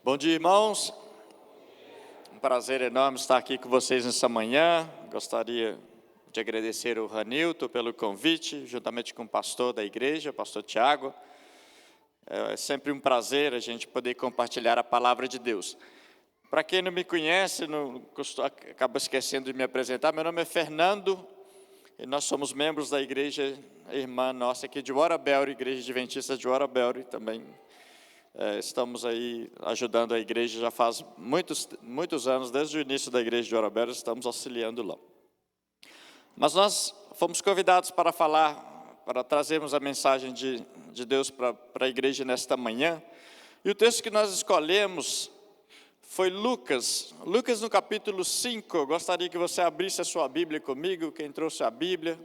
Bom dia, irmãos. Um prazer enorme estar aqui com vocês nessa manhã. Gostaria de agradecer ao Ranilton pelo convite, juntamente com o pastor da igreja, o pastor Tiago. É sempre um prazer a gente poder compartilhar a palavra de Deus. Para quem não me conhece, acaba esquecendo de me apresentar, meu nome é Fernando e nós somos membros da igreja irmã nossa aqui de Warabelry, Igreja Adventista de Warabelry também. Estamos aí ajudando a igreja já faz muitos anos, desde o início da igreja de Warabelry, estamos auxiliando lá. Mas nós fomos convidados para falar, para trazermos a mensagem de Deus para a igreja nesta manhã. E o texto que nós escolhemos foi Lucas no capítulo 5. Eu gostaria que você abrisse a sua Bíblia comigo, quem trouxe a Bíblia.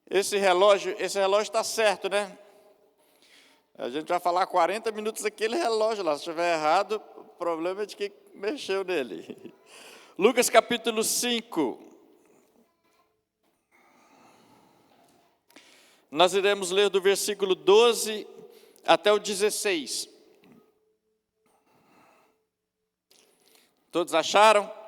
Esse relógio está certo, né? A gente vai falar 40 minutos daquele relógio lá. Se estiver errado, o problema é de quem mexeu nele. Lucas capítulo 5. Nós iremos ler do versículo 12 até o 16. Todos acharam?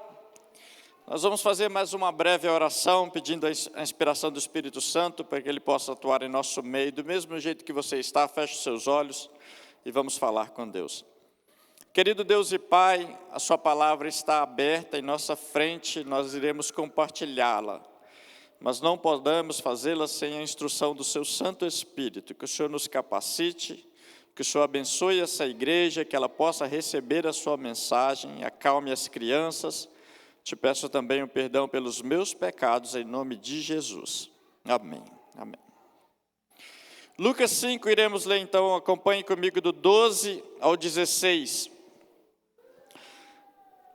Nós vamos fazer mais uma breve oração, pedindo a inspiração do Espírito Santo, para que Ele possa atuar em nosso meio. Do mesmo jeito que você está, feche os seus olhos e vamos falar com Deus. Querido Deus e Pai, a Sua palavra está aberta em nossa frente, nós iremos compartilhá-la. Mas não podemos fazê-la sem a instrução do Seu Santo Espírito. Que o Senhor nos capacite, que o Senhor abençoe essa igreja, que ela possa receber a Sua mensagem, acalme as crianças. Te peço também o perdão pelos meus pecados, em nome de Jesus. Amém. Amém. Lucas 5, iremos ler então, acompanhe comigo do 12 ao 16.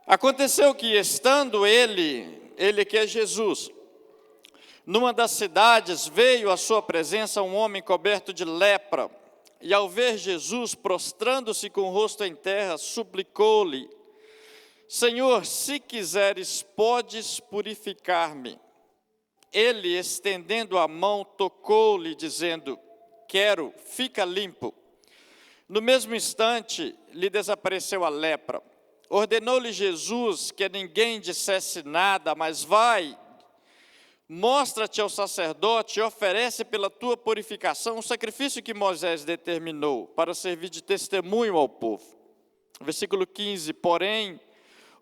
Aconteceu que, estando ele que é Jesus, numa das cidades, veio à sua presença um homem coberto de lepra, e ao ver Jesus, prostrando-se com o rosto em terra, suplicou-lhe: Senhor, se quiseres, podes purificar-me. Ele, estendendo a mão, tocou-lhe, dizendo: quero, fica limpo. No mesmo instante, lhe desapareceu a lepra. Ordenou-lhe Jesus que a ninguém dissesse nada, mas vai, mostra-te ao sacerdote e oferece pela tua purificação um sacrifício que Moisés determinou, para servir de testemunho ao povo. Versículo 15, porém,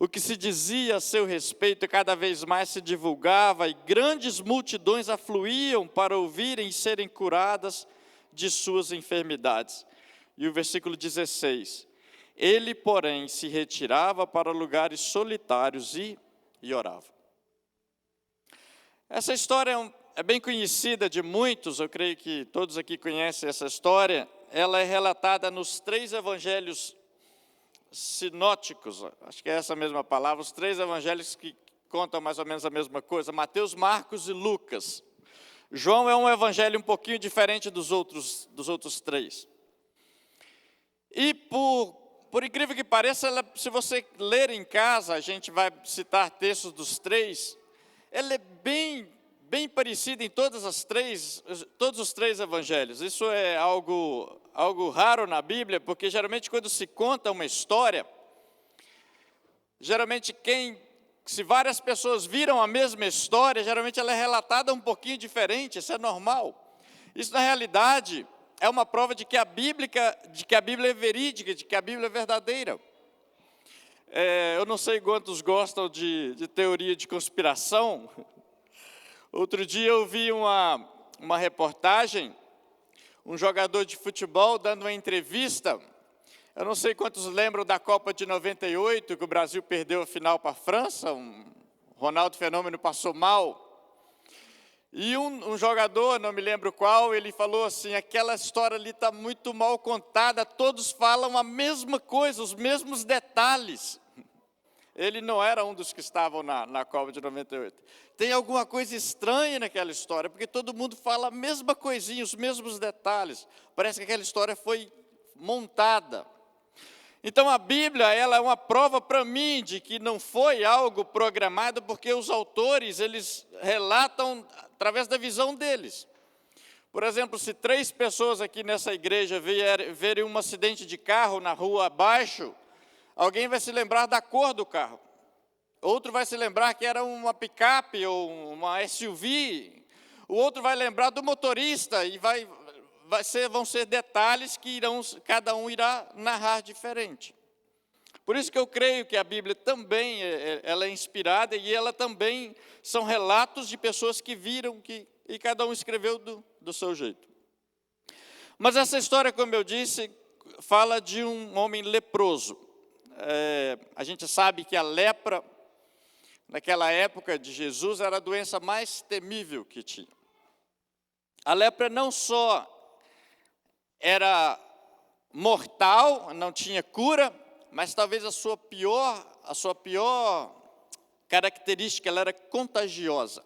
o que se dizia a seu respeito cada vez mais se divulgava, e grandes multidões afluíam para ouvirem e serem curadas de suas enfermidades. E o versículo 16, ele, porém, se retirava para lugares solitários e orava. Essa história é bem conhecida de muitos, eu creio que todos aqui conhecem essa história. Ela é relatada nos 3 evangelhos sinóticos, acho que é essa mesma palavra, os 3 evangelhos que contam mais ou menos a mesma coisa, Mateus, Marcos e Lucas. João é um evangelho um pouquinho diferente dos outros 3. E por incrível que pareça, se você ler em casa, a gente vai citar textos dos 3, ela é bem parecida em todos os 3 evangelhos. Isso é algo raro na Bíblia, porque geralmente quando se conta uma história, geralmente se várias pessoas viram a mesma história, geralmente ela é relatada um pouquinho diferente, isso é normal. Isso na realidade é uma prova de que a Bíblia é verídica, de que a Bíblia é verdadeira. Eu não sei quantos gostam de teoria de conspiração. Outro dia eu vi uma reportagem, um jogador de futebol dando uma entrevista. Eu não sei quantos lembram da Copa de 98, que o Brasil perdeu a final para a França, Ronaldo Fenômeno passou mal. E um jogador, não me lembro qual, ele falou assim: aquela história ali está muito mal contada, todos falam a mesma coisa, os mesmos detalhes. Ele não era um dos que estavam na Copa de 98. Tem alguma coisa estranha naquela história, porque todo mundo fala a mesma coisinha, os mesmos detalhes. Parece que aquela história foi montada. Então a Bíblia, ela é uma prova para mim de que não foi algo programado, porque os autores, eles relatam através da visão deles. Por exemplo, se 3 pessoas aqui nessa igreja verem um acidente de carro na rua abaixo, Alguém vai se lembrar da cor do carro. Outro vai se lembrar que era uma picape ou uma SUV. O outro vai lembrar do motorista e vão ser detalhes que cada um irá narrar diferente. Por isso que eu creio que a Bíblia também ela é inspirada e ela também são relatos de pessoas que viram e cada um escreveu do seu jeito. Mas essa história, como eu disse, fala de um homem leproso. A gente sabe que a lepra, naquela época de Jesus, era a doença mais temível que tinha. A lepra não só era mortal, não tinha cura, mas talvez a sua pior característica, ela era contagiosa.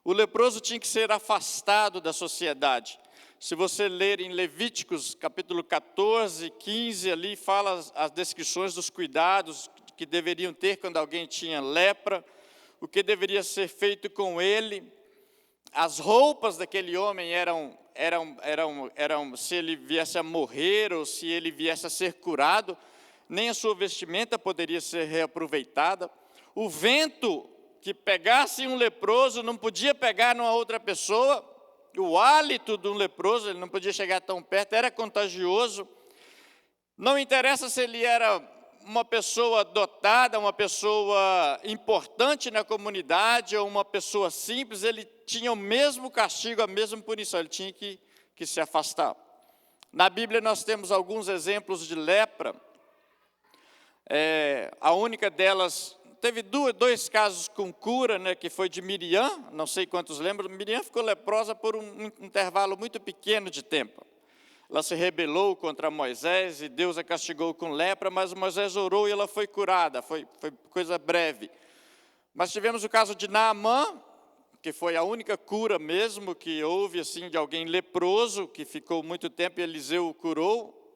O leproso tinha que ser afastado da sociedade. Se você ler em Levíticos, capítulo 14, 15, ali fala as descrições dos cuidados que deveriam ter quando alguém tinha lepra, o que deveria ser feito com ele. As roupas daquele homem eram, se ele viesse a morrer ou se ele viesse a ser curado, nem a sua vestimenta poderia ser reaproveitada. O vento que pegasse um leproso não podia pegar numa outra pessoa. O hálito de um leproso, ele não podia chegar tão perto, era contagioso. Não interessa se ele era uma pessoa dotada, uma pessoa importante na comunidade ou uma pessoa simples, ele tinha o mesmo castigo, a mesma punição, ele tinha que se afastar. Na Bíblia nós temos alguns exemplos de lepra. A única delas, teve dois casos com cura, né, que foi de Miriam, não sei quantos lembram. Miriam ficou leprosa por um intervalo muito pequeno de tempo. Ela se rebelou contra Moisés e Deus a castigou com lepra, mas Moisés orou e ela foi curada, foi coisa breve. Mas tivemos o caso de Naamã, que foi a única cura mesmo que houve assim, de alguém leproso, que ficou muito tempo e Eliseu o curou.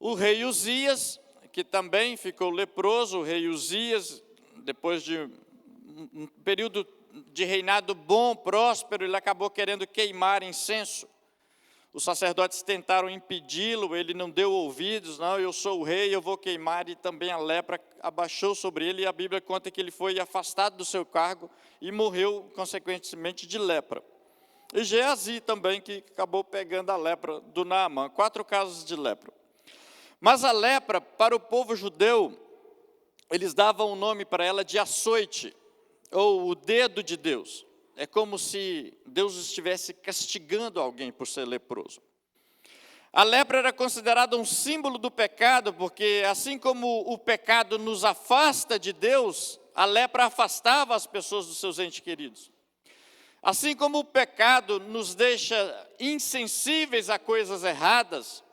O rei Uzias, que também ficou leproso. O rei Uzias, depois de um período de reinado bom, próspero, ele acabou querendo queimar incenso. Os sacerdotes tentaram impedi-lo, ele não deu ouvidos. Não, eu sou o rei, eu vou queimar. E também a lepra abaixou sobre ele, e a Bíblia conta que ele foi afastado do seu cargo e morreu, consequentemente, de lepra. E Geazi também, que acabou pegando a lepra do Naamã. 4 casos de lepra. Mas a lepra, para o povo judeu, eles davam o nome para ela de açoite, ou o dedo de Deus. É como se Deus estivesse castigando alguém por ser leproso. A lepra era considerada um símbolo do pecado, porque assim como o pecado nos afasta de Deus, a lepra afastava as pessoas dos seus entes queridos. Assim como o pecado nos deixa insensíveis a coisas erradas,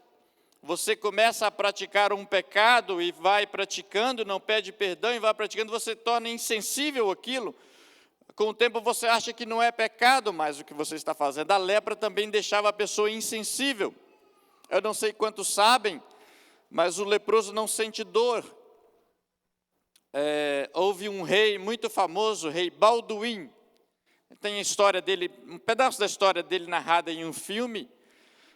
você começa a praticar um pecado e vai praticando, não pede perdão e vai praticando, você torna insensível aquilo. Com o tempo você acha que não é pecado mais o que você está fazendo. A lepra também deixava a pessoa insensível. Eu não sei quantos sabem, mas o leproso não sente dor. Houve um rei muito famoso, o rei Balduim. Tem a história dele, um pedaço da história dele narrada em um filme.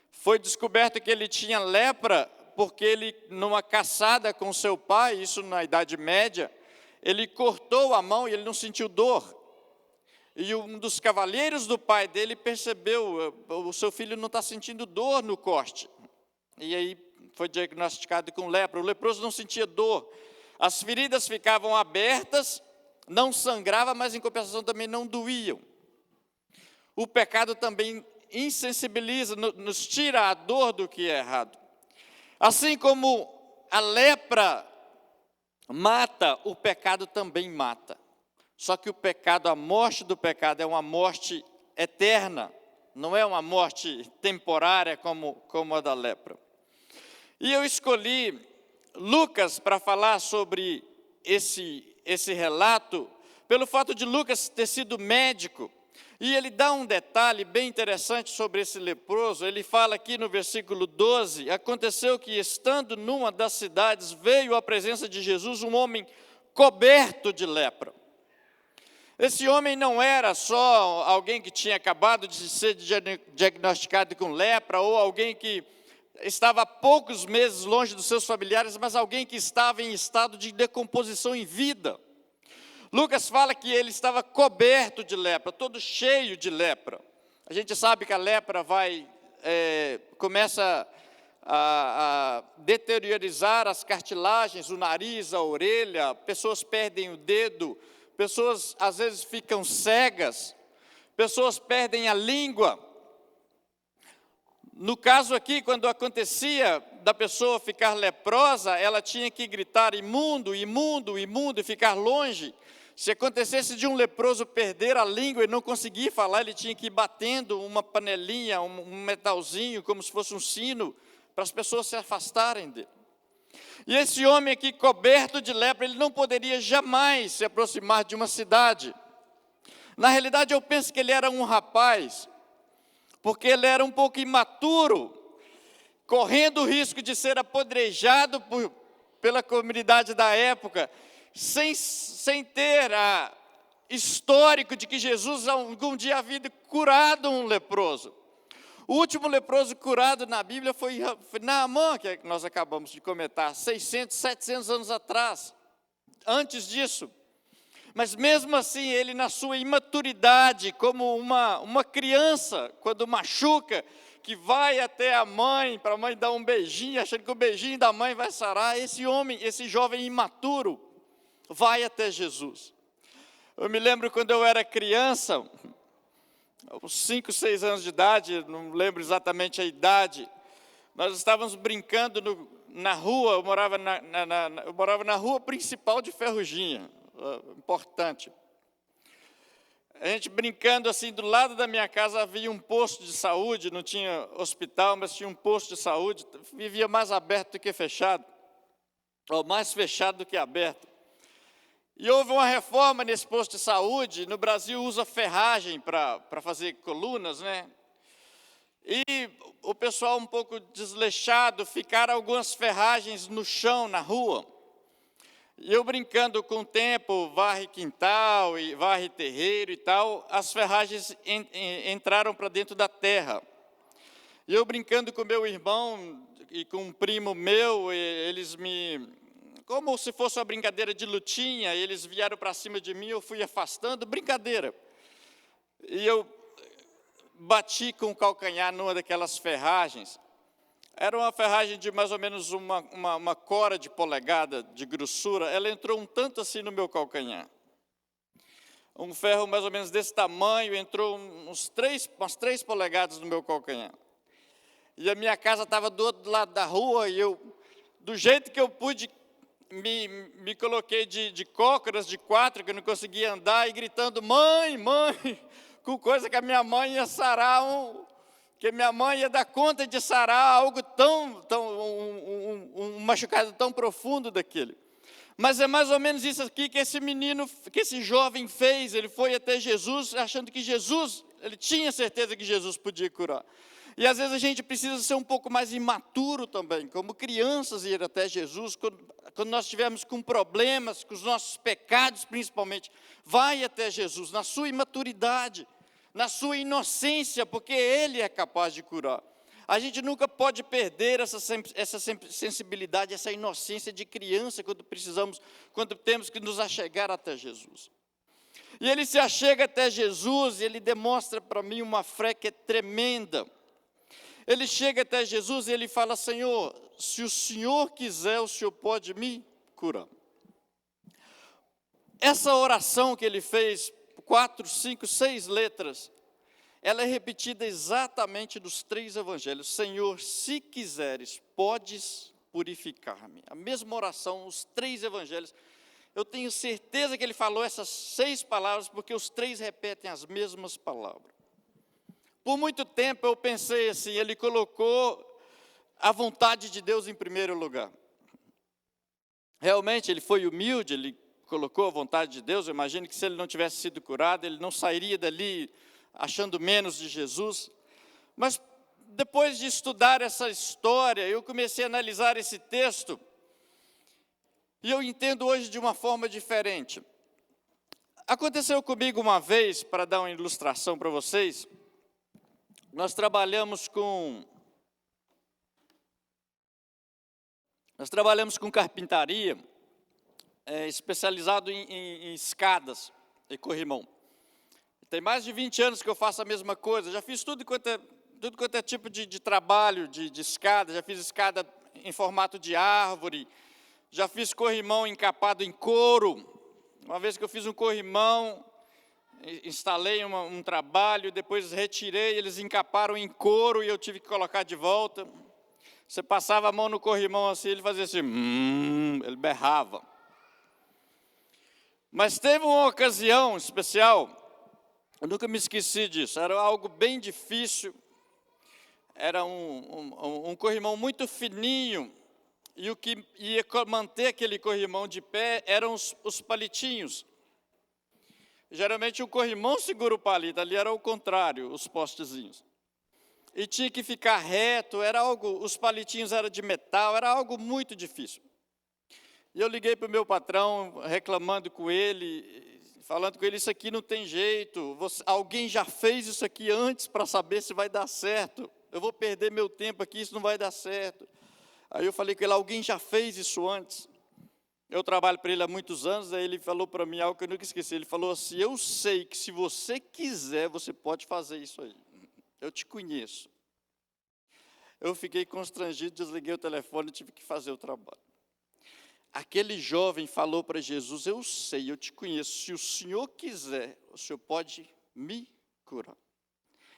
Foi descoberto que ele tinha lepra porque ele, numa caçada com seu pai, isso na Idade Média, ele cortou a mão e ele não sentiu dor. E um dos cavalheiros do pai dele percebeu, o seu filho não está sentindo dor no corte. E aí foi diagnosticado com lepra. O leproso não sentia dor. As feridas ficavam abertas, não sangrava, mas em compensação também não doíam. O pecado também insensibiliza, nos tira a dor do que é errado. Assim como a lepra mata, o pecado também mata. Só que o pecado, a morte do pecado é uma morte eterna, não é uma morte temporária como a da lepra. E eu escolhi Lucas para falar sobre esse relato, pelo fato de Lucas ter sido médico. E ele dá um detalhe bem interessante sobre esse leproso. Ele fala aqui no versículo 12, aconteceu que estando numa das cidades, veio à presença de Jesus um homem coberto de lepra. Esse homem não era só alguém que tinha acabado de ser diagnosticado com lepra, ou alguém que estava há poucos meses longe dos seus familiares, mas alguém que estava em estado de decomposição em vida. Lucas fala que ele estava coberto de lepra, todo cheio de lepra. A gente sabe que a lepra começa a deteriorizar as cartilagens, o nariz, a orelha, pessoas perdem o dedo, pessoas às vezes ficam cegas, pessoas perdem a língua. No caso aqui, quando acontecia da pessoa ficar leprosa, ela tinha que gritar imundo, imundo, imundo e ficar longe. Se acontecesse de um leproso perder a língua e não conseguir falar, ele tinha que ir batendo uma panelinha, um metalzinho, como se fosse um sino, para as pessoas se afastarem dele. E esse homem aqui, coberto de lepra, ele não poderia jamais se aproximar de uma cidade. Na realidade, eu penso que ele era um rapaz, porque ele era um pouco imaturo, correndo o risco de ser apedrejado pela comunidade da época, sem ter histórico de que Jesus algum dia havia curado um leproso. O último leproso curado na Bíblia foi Naamã, que nós acabamos de comentar, 600, 700 anos atrás. Antes disso, mas mesmo assim, ele na sua imaturidade, como uma criança, quando machuca, que vai até a mãe, para a mãe dar um beijinho, achando que o beijinho da mãe vai sarar, esse jovem imaturo, vai até Jesus. Eu me lembro quando eu era criança, aos 5, 6 anos de idade, não lembro exatamente a idade, nós estávamos brincando na rua, eu morava na rua principal de Ferruginha, importante. A gente brincando assim, do lado da minha casa havia um posto de saúde, não tinha hospital, mas tinha um posto de saúde, vivia mais aberto do que fechado, ou mais fechado do que aberto. E houve uma reforma nesse posto de saúde. No Brasil usa ferragem para fazer colunas, né? E o pessoal um pouco desleixado, ficaram algumas ferragens no chão, na rua. E eu brincando com o tempo, varre quintal, e varre terreiro e tal, as ferragens entraram para dentro da terra. E eu brincando com meu irmão e com um primo meu, eles como se fosse uma brincadeira de lutinha, eles vieram para cima de mim, eu fui afastando, brincadeira. E eu bati com o calcanhar numa daquelas ferragens. Era uma ferragem de mais ou menos uma cora de polegada de grossura, ela entrou um tanto assim no meu calcanhar. Um ferro mais ou menos desse tamanho, entrou umas 3 polegadas no meu calcanhar. E a minha casa estava do outro lado da rua, e eu, do jeito que eu pude, me coloquei de cócoras, de 4, que eu não conseguia andar, e gritando, mãe, mãe, com coisa que a minha mãe ia sarar, que minha mãe ia dar conta de sarar algo um machucado tão profundo daquele. Mas é mais ou menos isso aqui que esse jovem fez. Ele foi até Jesus, achando que ele tinha certeza que Jesus podia curar. E às vezes a gente precisa ser um pouco mais imaturo também, como crianças, ir até Jesus, quando nós estivermos com problemas, com os nossos pecados principalmente, vai até Jesus, na sua imaturidade, na sua inocência, porque Ele é capaz de curar. A gente nunca pode perder essa sensibilidade, essa inocência de criança, quando temos que nos achegar até Jesus. E ele se achega até Jesus, e ele demonstra para mim uma fé que é tremenda. Ele chega até Jesus e ele fala, Senhor, se o Senhor quiser, o Senhor pode me curar. Essa oração que ele fez, 4, 5, 6 letras, ela é repetida exatamente nos 3 evangelhos. Senhor, se quiseres, podes purificar-me. A mesma oração, os 3 evangelhos. Eu tenho certeza que ele falou essas 6 palavras, porque os 3 repetem as mesmas palavras. Por muito tempo eu pensei assim, ele colocou a vontade de Deus em primeiro lugar. Realmente ele foi humilde, ele colocou a vontade de Deus. Eu imagino que se ele não tivesse sido curado, ele não sairia dali achando menos de Jesus. Mas depois de estudar essa história, eu comecei a analisar esse texto, e eu entendo hoje de uma forma diferente. Aconteceu comigo uma vez, para dar uma ilustração para vocês, nós trabalhamos com Nós trabalhamos com carpintaria, especializado em escadas e corrimão. Tem mais de 20 anos que eu faço a mesma coisa. Já fiz tudo quanto é tipo de trabalho, de escada. Já fiz escada em formato de árvore. Já fiz corrimão encapado em couro. Uma vez que eu fiz um corrimão, instalei um trabalho, depois retirei, eles encaparam em couro e eu tive que colocar de volta. Você passava a mão no corrimão assim, ele fazia assim, ele berrava. Mas teve uma ocasião especial, eu nunca me esqueci disso, era algo bem difícil, era um corrimão muito fininho, e o que ia manter aquele corrimão de pé eram os palitinhos. Geralmente o corrimão segura o palito, ali era o contrário, os postezinhos. E tinha que ficar reto, os palitinhos eram de metal, era algo muito difícil. E eu liguei para o meu patrão, reclamando com ele, falando com ele, isso aqui não tem jeito, alguém já fez isso aqui antes para saber se vai dar certo, eu vou perder meu tempo aqui, isso não vai dar certo. Aí eu falei com ele, alguém já fez isso antes? Eu trabalho para ele há muitos anos, aí ele falou para mim algo que eu nunca esqueci, ele falou assim, eu sei que se você quiser, você pode fazer isso aí, eu te conheço. Eu fiquei constrangido, desliguei o telefone e tive que fazer o trabalho. Aquele jovem falou para Jesus, eu sei, eu te conheço, se o Senhor quiser, o Senhor pode me curar.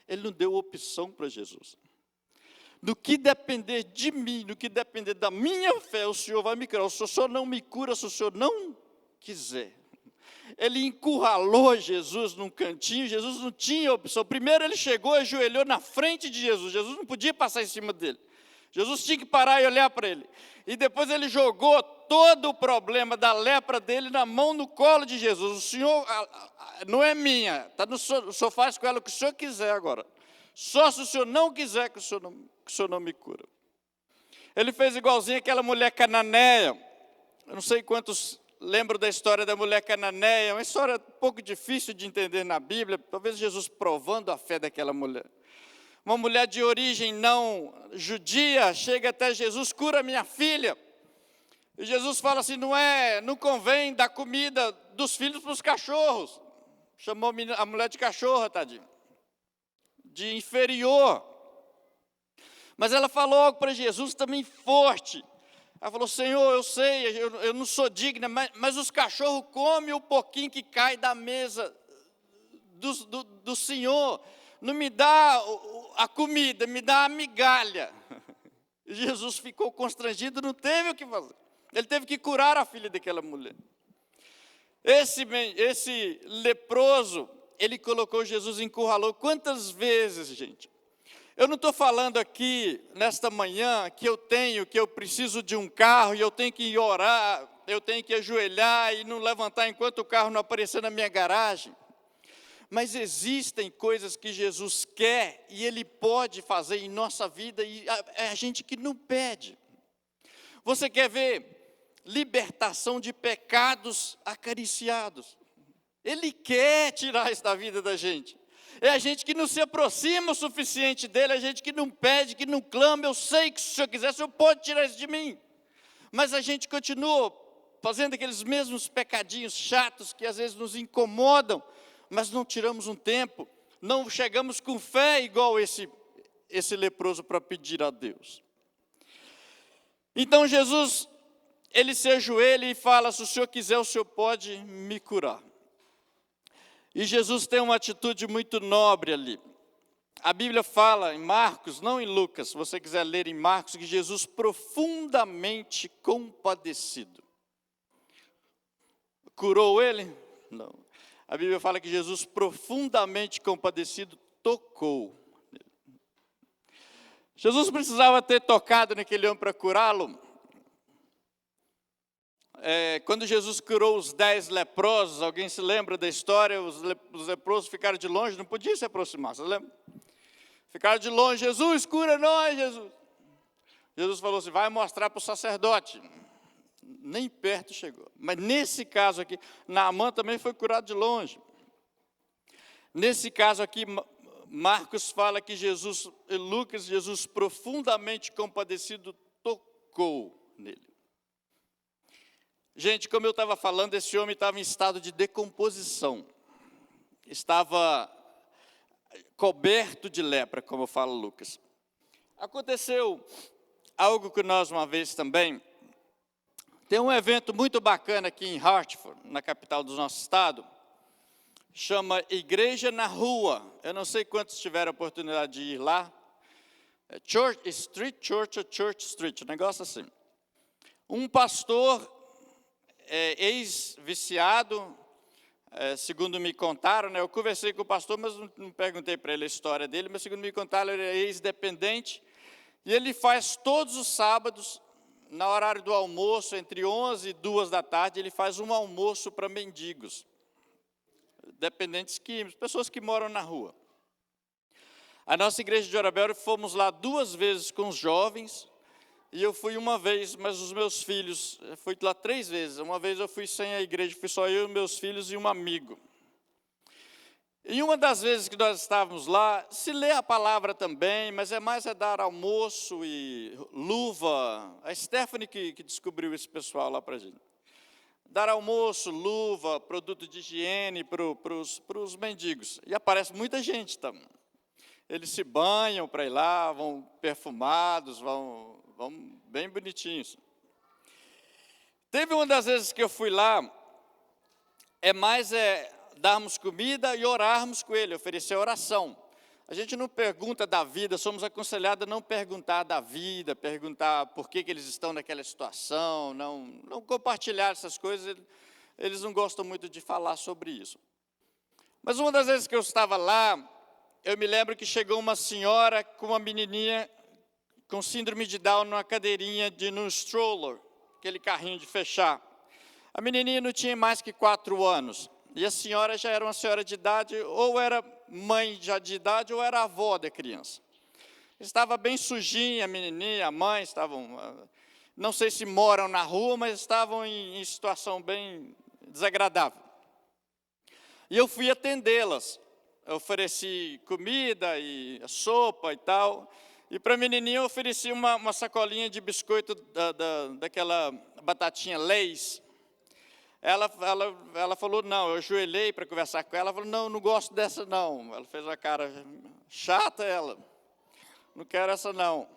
Ele não deu opção para Jesus. No que depender de mim, no que depender da minha fé, o Senhor vai me curar. Se o Senhor não me cura, se o Senhor não quiser. Ele encurralou Jesus num cantinho, Jesus não tinha opção. Primeiro ele chegou e ajoelhou na frente de Jesus. Jesus não podia passar em cima dele. Jesus tinha que parar e olhar para ele. E depois ele jogou todo o problema da lepra dele na mão, no colo de Jesus. O Senhor, não é minha, tá no senhor, o Senhor faz com ela o que o Senhor quiser agora. Só se o Senhor não quiser que o Senhor não me cura. Ele fez igualzinho aquela mulher cananeia. Eu não sei quantos lembram da história da mulher cananeia. É uma história um pouco difícil de entender na Bíblia. Talvez Jesus provando a fé daquela mulher. Uma mulher de origem não judia chega até Jesus, cura minha filha. E Jesus fala assim, não convém dar comida dos filhos para os cachorros. Chamou a mulher de cachorra, tadinho. De inferior. Mas ela falou algo para Jesus também forte. Ela falou, Senhor, eu sei, eu não sou digna, mas os cachorros comem o pouquinho que cai da mesa do Senhor. Não me dá a comida, me dá a migalha. Jesus ficou constrangido, não teve o que fazer. Ele teve que curar a filha daquela mulher. Esse leproso, ele colocou Jesus, encurralou. Quantas vezes, gente? Eu não estou falando aqui, nesta manhã, que eu preciso de um carro e eu tenho que orar, eu tenho que ajoelhar e não levantar enquanto o carro não aparecer na minha garagem. Mas existem coisas que Jesus quer e Ele pode fazer em nossa vida e é a gente que não pede. Você quer ver libertação de pecados acariciados? Ele quer tirar isso da vida da gente. É a gente que não se aproxima o suficiente dEle, é a gente que não pede, que não clama. Eu sei que se o Senhor quiser, o Senhor pode tirar isso de mim. Mas a gente continua fazendo aqueles mesmos pecadinhos chatos que às vezes nos incomodam, mas não tiramos um tempo, não chegamos com fé igual esse leproso para pedir a Deus. Então Jesus, ele se ajoelha e fala, se o Senhor quiser, o Senhor pode me curar. E Jesus tem uma atitude muito nobre ali. A Bíblia fala em Marcos, não em Lucas, se você quiser ler em Marcos, que Jesus profundamente compadecido. Curou ele? Não. A Bíblia fala que Jesus profundamente compadecido tocou. Jesus precisava ter tocado naquele homem para curá-lo. Quando Jesus curou os 10 leprosos, alguém se lembra da história? Os leprosos ficaram de longe, não podiam se aproximar, você lembra? Ficaram de longe, Jesus, cura nós, Jesus. Jesus falou assim, vai mostrar para o sacerdote. Nem perto chegou. Mas nesse caso aqui, Naamã também foi curado de longe. Nesse caso aqui, Marcos fala que Jesus profundamente compadecido, tocou nele. Gente, como eu estava falando, esse homem estava em estado de decomposição. Estava coberto de lepra, como fala Lucas. Aconteceu algo que nós uma vez também. Tem um evento muito bacana aqui em Hartford, na capital do nosso estado. Chama Igreja na Rua. Eu não sei quantos tiveram a oportunidade de ir lá. Church Street Church ou Church Street, um negócio assim. Um pastor ex-viciado, segundo me contaram, né, eu conversei com o pastor, mas não perguntei para ele a história dele, mas segundo me contaram, ele é ex-dependente, e ele faz todos os sábados, na horário do almoço, entre 11 e 2 da tarde, ele faz um almoço para mendigos, dependentes químicos, pessoas que moram na rua. A nossa igreja de Orabel, fomos lá 2 vezes com os jovens, e eu fui uma vez, mas os meus filhos, eu fui lá 3 vezes. Uma vez eu fui sem a igreja, fui só eu, meus filhos e um amigo. E uma das vezes que nós estávamos lá, se lê a palavra também, mas mais dar almoço e luva. A Stephanie que descobriu esse pessoal lá para a gente. Dar almoço, luva, produto de higiene para os mendigos. E aparece muita gente também. Eles se banham para ir lá, vão perfumados, vão bem bonitinhos. Teve uma das vezes que eu fui lá, darmos comida e orarmos com ele, oferecer oração. A gente não pergunta da vida, somos aconselhados a não perguntar da vida, perguntar por que eles estão naquela situação, não compartilhar essas coisas, eles não gostam muito de falar sobre isso. Mas uma das vezes que eu estava lá, eu me lembro que chegou uma senhora com uma menininha com síndrome de Down numa cadeirinha num stroller, aquele carrinho de fechar. A menininha não tinha mais que 4 anos, e a senhora já era uma senhora de idade, ou era mãe já de idade, ou era avó da criança. Estava bem sujinha a menininha, a mãe, não sei se moram na rua, mas estavam em situação bem desagradável. E eu fui atendê-las, eu ofereci comida e sopa e tal, e para a menininha eu ofereci uma sacolinha de biscoito daquela batatinha Lay's. Ela falou, não, eu ajoelhei para conversar com ela, falou, não gosto dessa não. Ela fez uma cara chata, não quero essa não.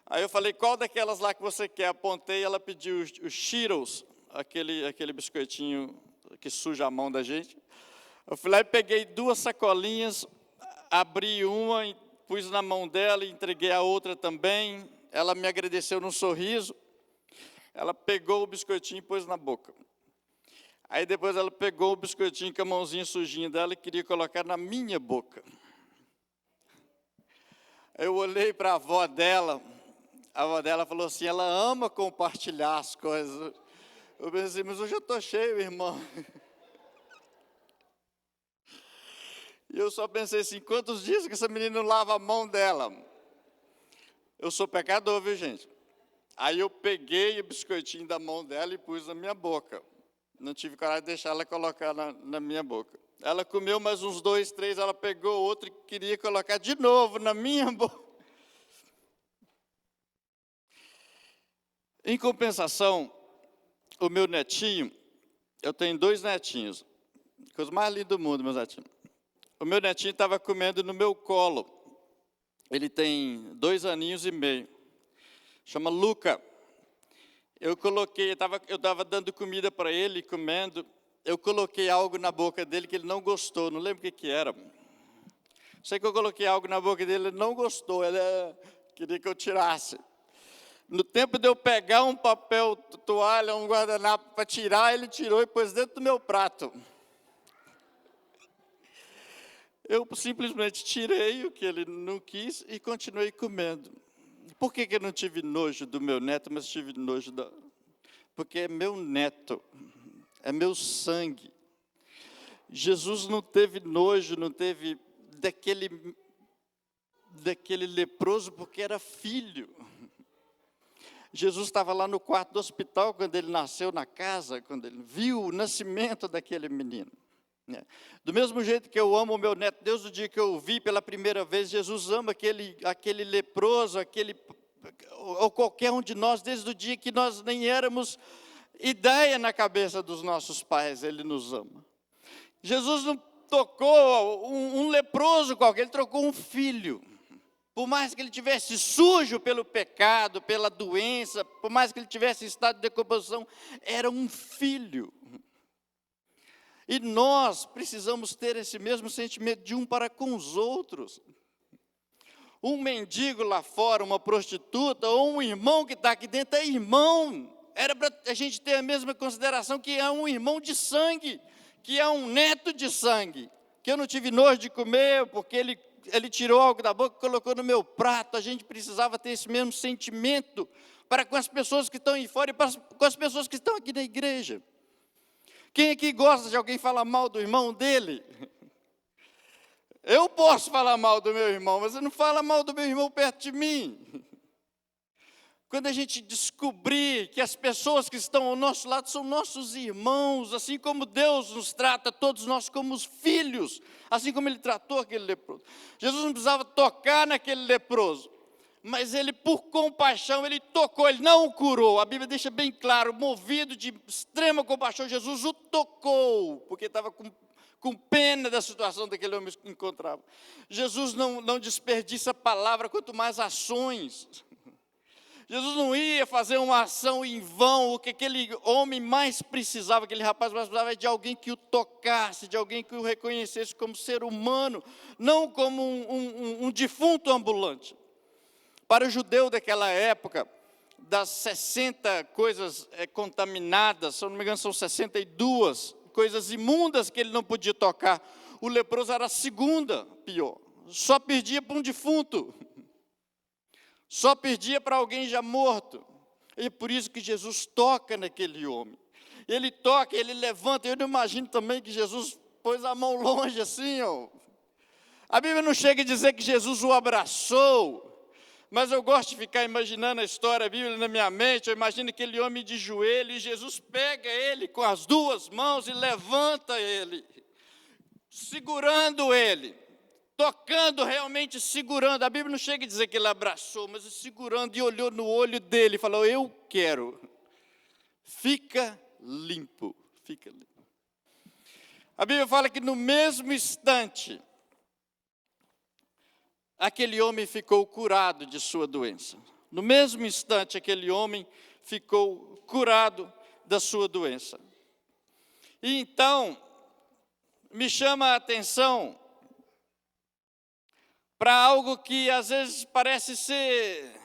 Aí eu falei, qual daquelas lá que você quer? Apontei, ela pediu os Cheetos, aquele biscoitinho que suja a mão da gente. Eu fui lá e peguei 2 sacolinhas, abri uma, pus na mão dela e entreguei a outra também. Ela me agradeceu num sorriso. Ela pegou o biscoitinho e pôs na boca. Aí depois ela pegou o biscoitinho com a mãozinha sujinha dela e queria colocar na minha boca. Eu olhei para a avó dela falou assim, ela ama compartilhar as coisas. Eu pensei, mas hoje eu estou cheio, irmão. E eu só pensei assim, quantos dias que essa menina não lava a mão dela? Eu sou pecador, viu, gente? Aí eu peguei o biscoitinho da mão dela e pus na minha boca. Não tive coragem de deixar ela colocar na minha boca. Ela comeu mais uns 2, 3, ela pegou outro e queria colocar de novo na minha boca. Em compensação, o meu netinho, eu tenho 2 netinhos, coisa mais linda do mundo, meus netinhos. O meu netinho estava comendo no meu colo. Ele tem 2 aninhos e meio. Chama Luca. Eu estava dando comida para ele, comendo. Eu coloquei algo na boca dele que ele não gostou. Não lembro o que era. Sei que eu coloquei algo na boca dele, ele não gostou. Ele queria que eu tirasse. No tempo de eu pegar um papel, toalha, um guardanapo para tirar, ele tirou e pôs dentro do meu prato. Eu simplesmente tirei o que ele não quis e continuei comendo. Por que eu não tive nojo do meu neto, mas tive nojo Porque é meu neto, é meu sangue. Jesus não teve nojo, não teve daquele leproso, porque era filho. Jesus estava lá no quarto do hospital, quando ele nasceu na casa, quando ele viu o nascimento daquele menino. Do mesmo jeito que eu amo o meu neto, desde o dia que eu o vi pela primeira vez, Jesus ama aquele leproso, ou qualquer um de nós, desde o dia que nós nem éramos ideia na cabeça dos nossos pais, Ele nos ama. Jesus não tocou um leproso qualquer, Ele trocou um filho. Por mais que ele tivesse sujo pelo pecado, pela doença, por mais que ele tivesse em estado de decomposição, era um filho. E nós precisamos ter esse mesmo sentimento de um para com os outros. Um mendigo lá fora, uma prostituta, ou um irmão que está aqui dentro, é irmão. Era para a gente ter a mesma consideração que é um irmão de sangue, que é um neto de sangue, que eu não tive nojo de comer, porque ele tirou algo da boca e colocou no meu prato. A gente precisava ter esse mesmo sentimento para com as pessoas que estão aí fora e com as pessoas que estão aqui na igreja. Quem aqui gosta de alguém falar mal do irmão dele? Eu posso falar mal do meu irmão, mas você não fala mal do meu irmão perto de mim. Quando a gente descobrir que as pessoas que estão ao nosso lado são nossos irmãos, assim como Deus nos trata, todos nós como os filhos, assim como Ele tratou aquele leproso. Jesus não precisava tocar naquele leproso, mas Ele, por compaixão, Ele tocou, Ele não o curou. A Bíblia deixa bem claro, movido de extrema compaixão, Jesus o tocou, porque estava com pena da situação daquele homem que encontrava. Jesus não desperdiça palavra, quanto mais ações. Jesus não ia fazer uma ação em vão. O que aquele homem mais precisava, aquele rapaz mais precisava, é de alguém que o tocasse, de alguém que o reconhecesse como ser humano, não como um defunto ambulante. Para o judeu daquela época, das 60 coisas contaminadas, se eu não me engano são 62 coisas imundas que ele não podia tocar, o leproso era a segunda pior, só perdia para um defunto. Só perdia para alguém já morto. E é por isso que Jesus toca naquele homem. Ele toca, ele levanta. Eu não imagino também que Jesus pôs a mão longe assim, ó. A Bíblia não chega a dizer que Jesus o abraçou, mas eu gosto de ficar imaginando a história bíblica na minha mente. Eu imagino aquele homem de joelho e Jesus pega ele com as duas mãos e levanta ele, segurando ele. Tocando, realmente segurando. A Bíblia não chega a dizer que ele abraçou, mas segurando e olhou no olho dele e falou: eu quero. Fica limpo. Fica limpo. A Bíblia fala que no mesmo instante, aquele homem ficou curado de sua doença. No mesmo instante, aquele homem ficou curado da sua doença. E então, me chama a atenção para algo que às vezes parece ser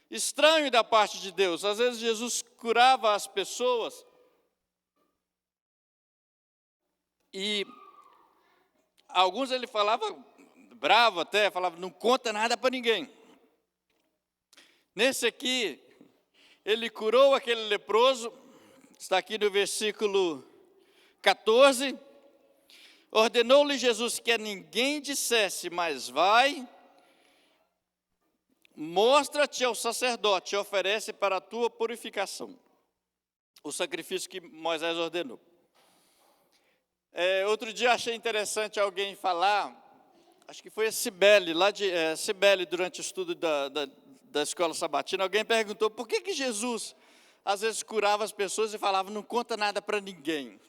estranho da parte de Deus. Às vezes Jesus curava as pessoas e alguns ele falava bravo até, falava: não conta nada para ninguém. Nesse aqui, ele curou aquele leproso, está aqui no versículo 14. Ordenou-lhe Jesus que a ninguém dissesse, mas vai, mostra-te ao sacerdote e oferece para a tua purificação o sacrifício que Moisés ordenou. Outro dia achei interessante alguém falar, acho que foi a Cibele, Cibele, durante o estudo da escola sabatina, alguém perguntou por que Jesus às vezes curava as pessoas e falava: não conta nada para ninguém.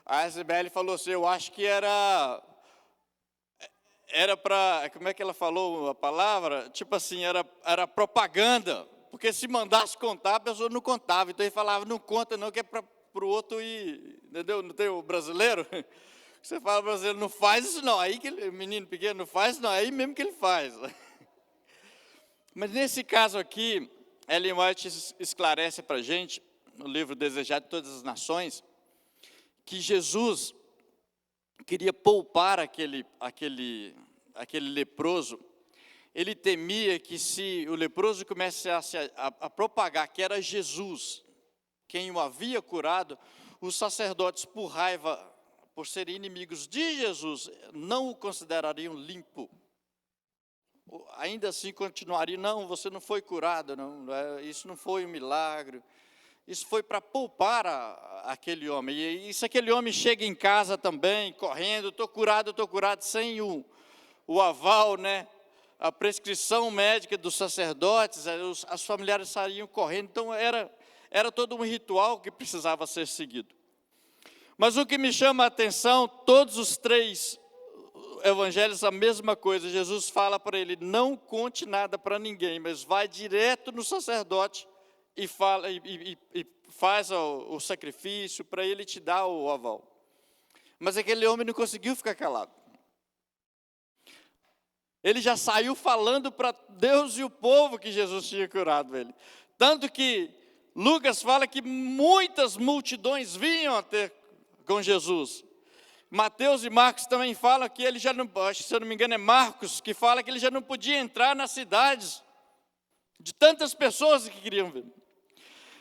A Isabelle falou assim: eu acho que era para, como é que ela falou a palavra? Tipo assim, era propaganda, porque se mandasse contar, a pessoa não contava, então ele falava: não conta não, que é para o outro ir, entendeu? Não tem o brasileiro? Você fala brasileiro, não faz isso não, aí que o menino pequeno não faz isso não, aí mesmo que ele faz. Mas nesse caso aqui, Ellen White esclarece para a gente, no livro Desejado de Todas as Nações, que Jesus queria poupar aquele leproso. Ele temia que se o leproso começasse a propagar que era Jesus quem o havia curado, os sacerdotes, por raiva, por serem inimigos de Jesus, não o considerariam limpo. Ainda assim continuariam: não, você não foi curado, não, isso não foi um milagre. Isso foi para poupar aquele homem. E se aquele homem chega em casa também, correndo: estou curado, sem o aval, né? A prescrição médica dos sacerdotes, os familiares saíam correndo. Então era era todo um ritual que precisava ser seguido. Mas o que me chama a atenção, todos os 3 evangelhos a mesma coisa. Jesus fala para ele, não conte nada para ninguém, mas vai direto no sacerdote e faz o sacrifício para ele te dar o aval. Mas aquele homem não conseguiu ficar calado. Ele já saiu falando para Deus e o povo que Jesus tinha curado ele. Tanto que Lucas fala que muitas multidões vinham a ter com Jesus. Mateus e Marcos também falam que ele já não, acho que se eu não me engano é Marcos, que fala que ele já não podia entrar nas cidades, de tantas pessoas que queriam ver.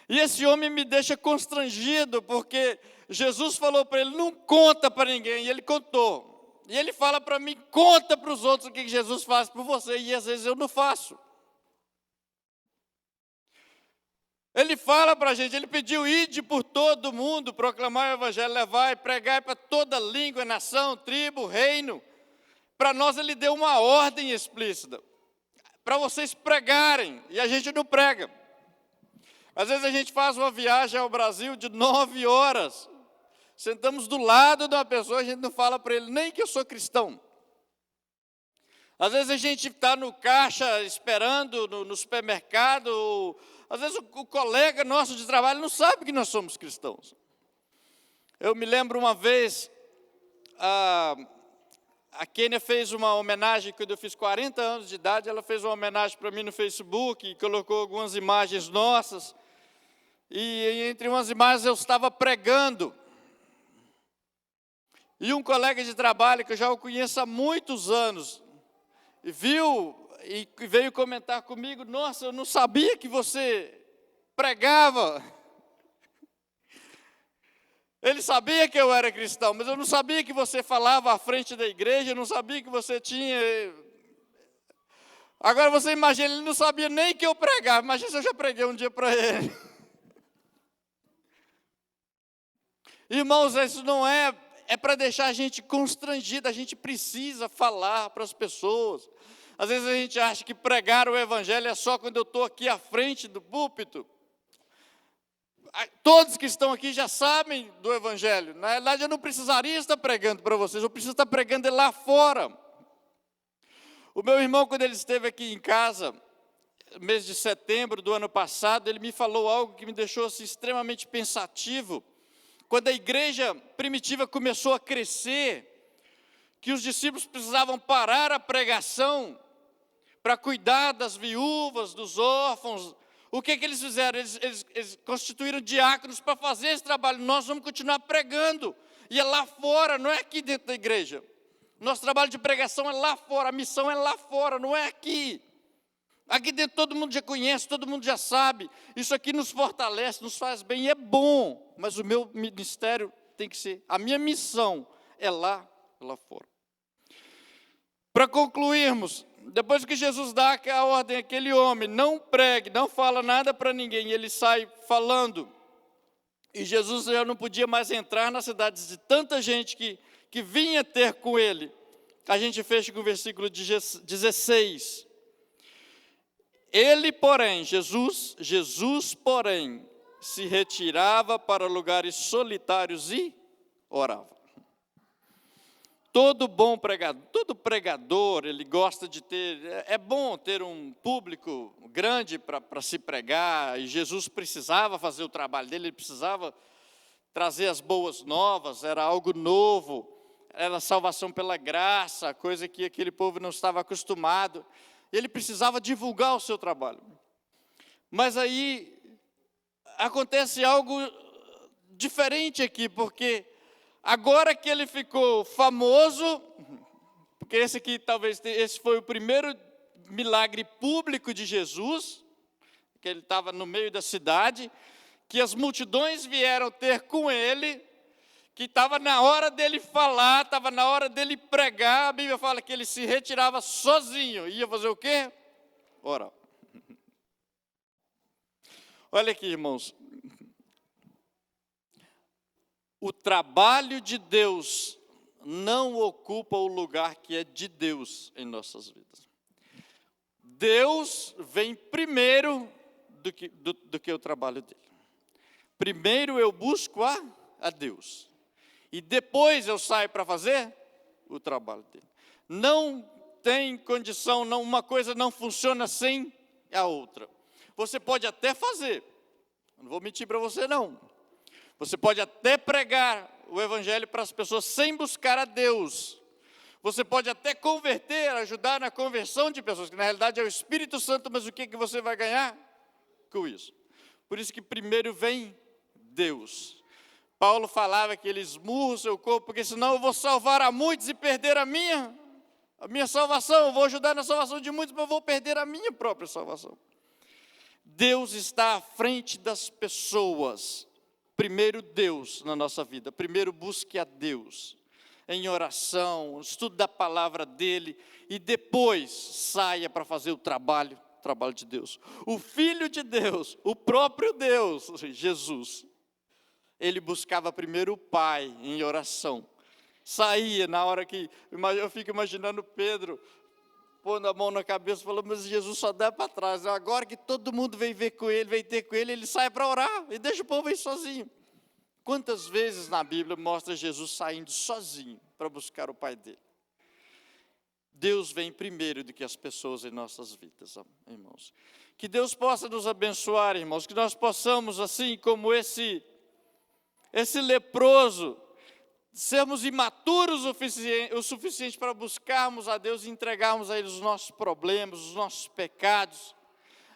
E esse homem me deixa constrangido, porque Jesus falou para ele, não conta para ninguém, e ele contou. E ele fala para mim, conta para os outros o que Jesus faz por você, e às vezes eu não faço. Ele fala para a gente, ele pediu, ide por todo mundo, proclamar o evangelho, levar e pregar para toda língua, nação, tribo, reino. Para nós ele deu uma ordem explícita, para vocês pregarem, e a gente não prega. Às vezes a gente faz uma viagem ao Brasil de 9 horas, sentamos do lado de uma pessoa, a gente não fala para ele nem que eu sou cristão. Às vezes a gente está no caixa esperando, no supermercado, às vezes o colega nosso de trabalho não sabe que nós somos cristãos. Eu me lembro uma vez, a Kênia fez uma homenagem, quando eu fiz 40 anos de idade, ela fez uma homenagem para mim no Facebook, e colocou algumas imagens nossas, e entre umas imagens eu estava pregando, e um colega de trabalho, que eu já o conheço há muitos anos, viu e veio comentar comigo, nossa, eu não sabia que você pregava. Ele sabia que eu era cristão, mas eu não sabia que você falava à frente da igreja, eu não sabia que você tinha... Agora você imagina, ele não sabia nem que eu pregava, imagina se eu já preguei um dia para ele. Irmãos, isso não é para deixar a gente constrangido, a gente precisa falar para as pessoas. Às vezes a gente acha que pregar o evangelho é só quando eu estou aqui à frente do púlpito. Todos que estão aqui já sabem do evangelho. Na verdade, eu não precisaria estar pregando para vocês, eu preciso estar pregando ele lá fora. O meu irmão, quando ele esteve aqui em casa, mês de setembro do ano passado, ele me falou algo que me deixou assim, extremamente pensativo. Quando a igreja primitiva começou a crescer, que os discípulos precisavam parar a pregação para cuidar das viúvas, dos órfãos. O que eles fizeram? Eles constituíram diáconos para fazer esse trabalho. Nós vamos continuar pregando. E é lá fora, não é aqui dentro da igreja. Nosso trabalho de pregação é lá fora, a missão é lá fora, não é aqui. Aqui dentro todo mundo já conhece, todo mundo já sabe. Isso aqui nos fortalece, nos faz bem e é bom. Mas o meu ministério tem que ser, a minha missão é lá fora. Para concluirmos, depois que Jesus dá a ordem àquele homem, não pregue, não fala nada para ninguém, ele sai falando. E Jesus já não podia mais entrar nas cidades de tanta gente que vinha ter com ele. A gente fecha com o versículo 16. Ele, porém, Jesus, porém, se retirava para lugares solitários e orava. Todo bom pregador, todo pregador, ele gosta de ter, é bom ter um público grande para se pregar, e Jesus precisava fazer o trabalho dele, ele precisava trazer as boas novas, era algo novo, era salvação pela graça, coisa que aquele povo não estava acostumado, ele precisava divulgar o seu trabalho. Mas aí acontece algo diferente aqui, porque agora que ele ficou famoso, porque esse foi o primeiro milagre público de Jesus, que ele estava no meio da cidade, que as multidões vieram ter com ele, que estava na hora dele falar, estava na hora dele pregar, a Bíblia fala que ele se retirava sozinho, ia fazer o quê? Orar. Olha aqui, irmãos. O trabalho de Deus não ocupa o lugar que é de Deus em nossas vidas. Deus vem primeiro do que o trabalho dele. Primeiro eu busco a Deus. E depois eu saio para fazer o trabalho dele. Não tem condição, não, uma coisa não funciona sem a outra. Você pode até fazer, não vou mentir para você não. Você pode até pregar o evangelho para as pessoas sem buscar a Deus. Você pode até converter, ajudar na conversão de pessoas, que na realidade é o Espírito Santo, mas o que você vai ganhar com isso? Por isso que primeiro vem Deus. Paulo falava que ele esmurra o seu corpo, porque senão eu vou salvar a muitos e perder a minha salvação. Eu vou ajudar na salvação de muitos, mas eu vou perder a minha própria salvação. Deus está à frente das pessoas. Primeiro Deus na nossa vida. Primeiro busque a Deus em oração, estudo da palavra dele, e depois saia para fazer o trabalho de Deus. O Filho de Deus, o próprio Deus, Jesus, ele buscava primeiro o Pai em oração. Saía na hora que, eu fico imaginando Pedro pondo a mão na cabeça, falando, mas Jesus só dá para trás. Agora que todo mundo vem ver com ele, vem ter com ele, ele sai para orar e deixa o povo ir sozinho. Quantas vezes na Bíblia mostra Jesus saindo sozinho para buscar o Pai dele? Deus vem primeiro do que as pessoas em nossas vidas, irmãos. Que Deus possa nos abençoar, irmãos, que nós possamos, assim como esse leproso, sermos imaturos o suficiente para buscarmos a Deus e entregarmos a Ele os nossos problemas, os nossos pecados,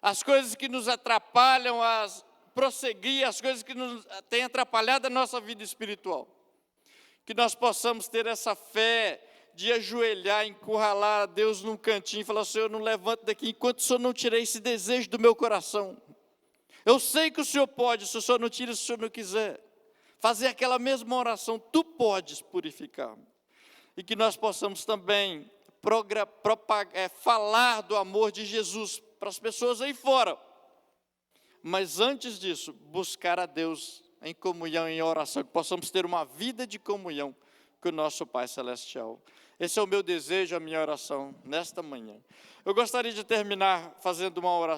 as coisas que nos atrapalham a prosseguir, as coisas que nos têm atrapalhado a nossa vida espiritual. Que nós possamos ter essa fé de ajoelhar, encurralar a Deus num cantinho e falar, Senhor, não levanto daqui enquanto o Senhor não tirar esse desejo do meu coração. Eu sei que o Senhor pode, se o Senhor não tira, se o Senhor não quiser. Fazer aquela mesma oração, tu podes purificar. E que nós possamos também falar do amor de Jesus para as pessoas aí fora. Mas antes disso, buscar a Deus em comunhão, em oração, que possamos ter uma vida de comunhão com o nosso Pai Celestial. Esse é o meu desejo, a minha oração nesta manhã. Eu gostaria de terminar fazendo uma oração.